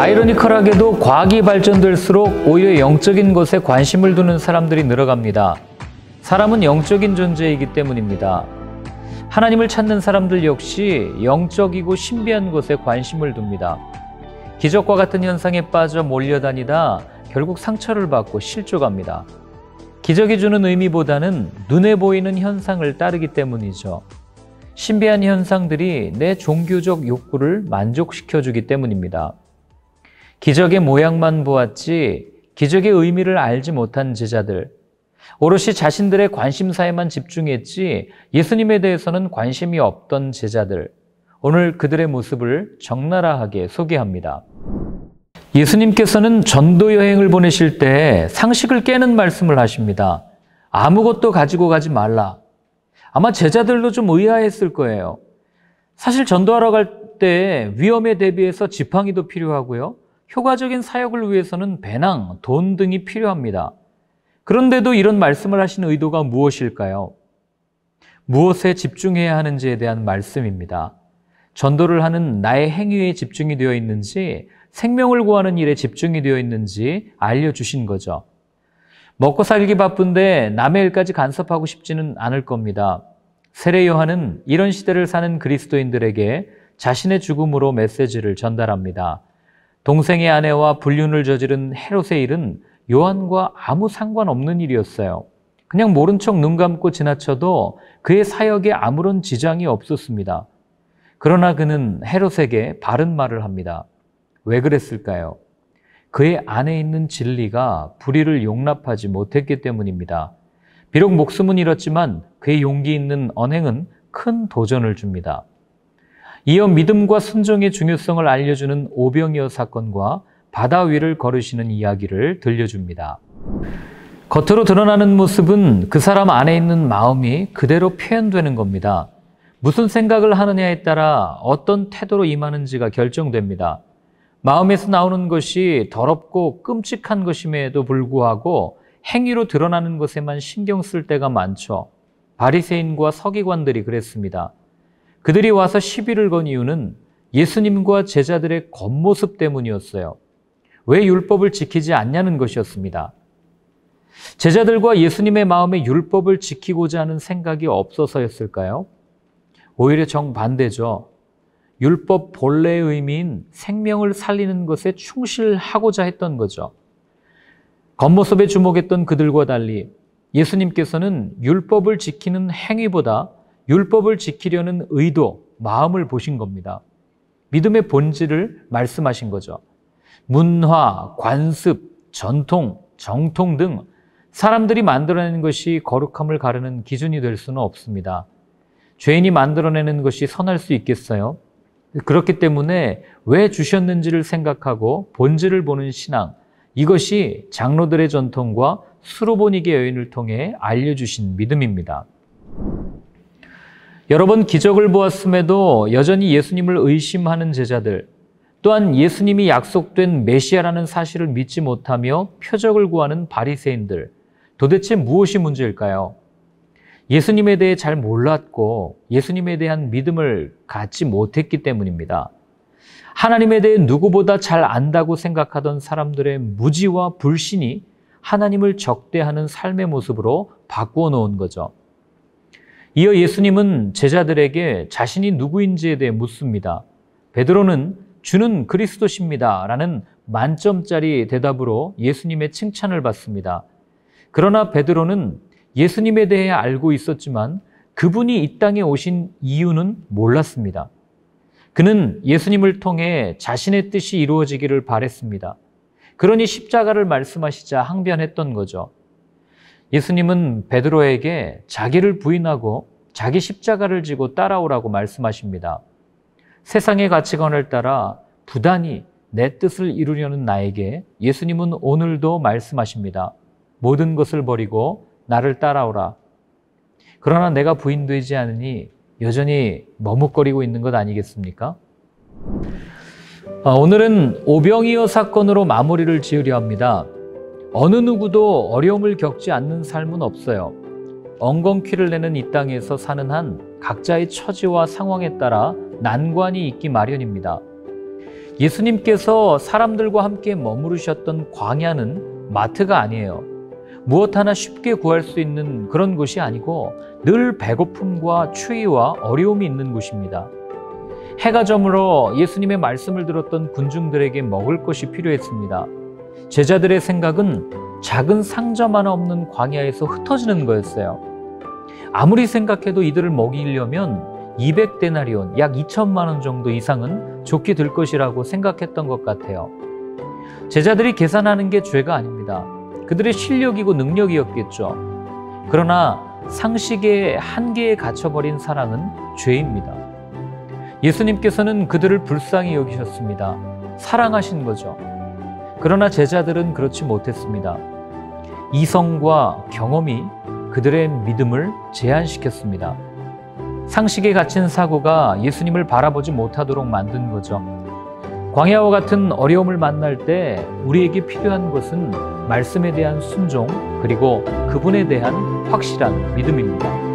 아이러니컬하게도 과학이 발전될수록 오히려 영적인 것에 관심을 두는 사람들이 늘어갑니다. 사람은 영적인 존재이기 때문입니다. 하나님을 찾는 사람들 역시 영적이고 신비한 것에 관심을 둡니다. 기적과 같은 현상에 빠져 몰려다니다 결국 상처를 받고 실족합니다. 기적이 주는 의미보다는 눈에 보이는 현상을 따르기 때문이죠. 신비한 현상들이 내 종교적 욕구를 만족시켜주기 때문입니다. 기적의 모양만 보았지 기적의 의미를 알지 못한 제자들, 오롯이 자신들의 관심사에만 집중했지 예수님에 대해서는 관심이 없던 제자들, 오늘 그들의 모습을 적나라하게 소개합니다. 예수님께서는 전도 여행을 보내실 때 상식을 깨는 말씀을 하십니다. 아무것도 가지고 가지 말라. 아마 제자들도 좀 의아했을 거예요. 사실 전도하러 갈 때 위험에 대비해서 지팡이도 필요하고요. 효과적인 사역을 위해서는 배낭, 돈 등이 필요합니다. 그런데도 이런 말씀을 하신 의도가 무엇일까요? 무엇에 집중해야 하는지에 대한 말씀입니다. 전도를 하는 나의 행위에 집중이 되어 있는지, 생명을 구하는 일에 집중이 되어 있는지 알려주신 거죠. 먹고 살기 바쁜데 남의 일까지 간섭하고 싶지는 않을 겁니다. 세례 요한은 이런 시대를 사는 그리스도인들에게 자신의 죽음으로 메시지를 전달합니다. 동생의 아내와 불륜을 저지른 헤롯의 일은 요한과 아무 상관없는 일이었어요. 그냥 모른 척 눈 감고 지나쳐도 그의 사역에 아무런 지장이 없었습니다. 그러나 그는 헤롯에게 바른 말을 합니다. 왜 그랬을까요? 그의 안에 있는 진리가 불의를 용납하지 못했기 때문입니다. 비록 목숨은 잃었지만 그의 용기 있는 언행은 큰 도전을 줍니다. 이어 믿음과 순종의 중요성을 알려주는 오병이어 사건과 바다 위를 걸으시는 이야기를 들려줍니다. 겉으로 드러나는 모습은 그 사람 안에 있는 마음이 그대로 표현되는 겁니다. 무슨 생각을 하느냐에 따라 어떤 태도로 임하는지가 결정됩니다. 마음에서 나오는 것이 더럽고 끔찍한 것임에도 불구하고 행위로 드러나는 것에만 신경 쓸 때가 많죠. 바리새인과 서기관들이 그랬습니다. 그들이 와서 시비를 건 이유는 예수님과 제자들의 겉모습 때문이었어요. 왜 율법을 지키지 않냐는 것이었습니다. 제자들과 예수님의 마음에 율법을 지키고자 하는 생각이 없어서였을까요? 오히려 정반대죠. 율법 본래의 의미인 생명을 살리는 것에 충실하고자 했던 거죠. 겉모습에 주목했던 그들과 달리 예수님께서는 율법을 지키는 행위보다 율법을 지키려는 의도, 마음을 보신 겁니다. 믿음의 본질을 말씀하신 거죠. 문화, 관습, 전통, 정통 등 사람들이 만들어내는 것이 거룩함을 가르는 기준이 될 수는 없습니다. 죄인이 만들어내는 것이 선할 수 있겠어요? 그렇기 때문에 왜 주셨는지를 생각하고 본질을 보는 신앙, 이것이 장로들의 전통과 수로보니게 여인을 통해 알려주신 믿음입니다. 여러 번 기적을 보았음에도 여전히 예수님을 의심하는 제자들, 또한 예수님이 약속된 메시아라는 사실을 믿지 못하며 표적을 구하는 바리새인들, 도대체 무엇이 문제일까요? 예수님에 대해 잘 몰랐고 예수님에 대한 믿음을 갖지 못했기 때문입니다. 하나님에 대해 누구보다 잘 안다고 생각하던 사람들의 무지와 불신이 하나님을 적대하는 삶의 모습으로 바꾸어 놓은 거죠. 이어 예수님은 제자들에게 자신이 누구인지에 대해 묻습니다. 베드로는 주는 그리스도십니다 라는 만점짜리 대답으로 예수님의 칭찬을 받습니다. 그러나 베드로는 예수님에 대해 알고 있었지만 그분이 이 땅에 오신 이유는 몰랐습니다. 그는 예수님을 통해 자신의 뜻이 이루어지기를 바랬습니다. 그러니 십자가를 말씀하시자 항변했던 거죠. 예수님은 베드로에게 자기를 부인하고 자기 십자가를 지고 따라오라고 말씀하십니다. 세상의 가치관을 따라 부단히 내 뜻을 이루려는 나에게 예수님은 오늘도 말씀하십니다. 모든 것을 버리고 나를 따라오라. 그러나 내가 부인되지 않으니 여전히 머뭇거리고 있는 것 아니겠습니까? 오늘은 오병이어 사건으로 마무리를 지으려 합니다. 어느 누구도 어려움을 겪지 않는 삶은 없어요. 엉겅퀴를 내는 이 땅에서 사는 한 각자의 처지와 상황에 따라 난관이 있기 마련입니다. 예수님께서 사람들과 함께 머무르셨던 광야는 마트가 아니에요. 무엇 하나 쉽게 구할 수 있는 그런 곳이 아니고 늘 배고픔과 추위와 어려움이 있는 곳입니다. 해가 저물어 예수님의 말씀을 들었던 군중들에게 먹을 것이 필요했습니다. 제자들의 생각은 작은 상점 하나 없는 광야에서 흩어지는 거였어요. 아무리 생각해도 이들을 먹이려면 200데나리온, 약 2천만 원 정도 이상은 좋게 들 것이라고 생각했던 것 같아요. 제자들이 계산하는 게 죄가 아닙니다. 그들의 실력이고 능력이었겠죠. 그러나 상식의 한계에 갇혀버린 사랑은 죄입니다. 예수님께서는 그들을 불쌍히 여기셨습니다. 사랑하신 거죠. 그러나 제자들은 그렇지 못했습니다. 이성과 경험이 그들의 믿음을 제한시켰습니다. 상식에 갇힌 사고가 예수님을 바라보지 못하도록 만든 거죠. 광야와 같은 어려움을 만날 때 우리에게 필요한 것은 말씀에 대한 순종, 그리고 그분에 대한 확실한 믿음입니다.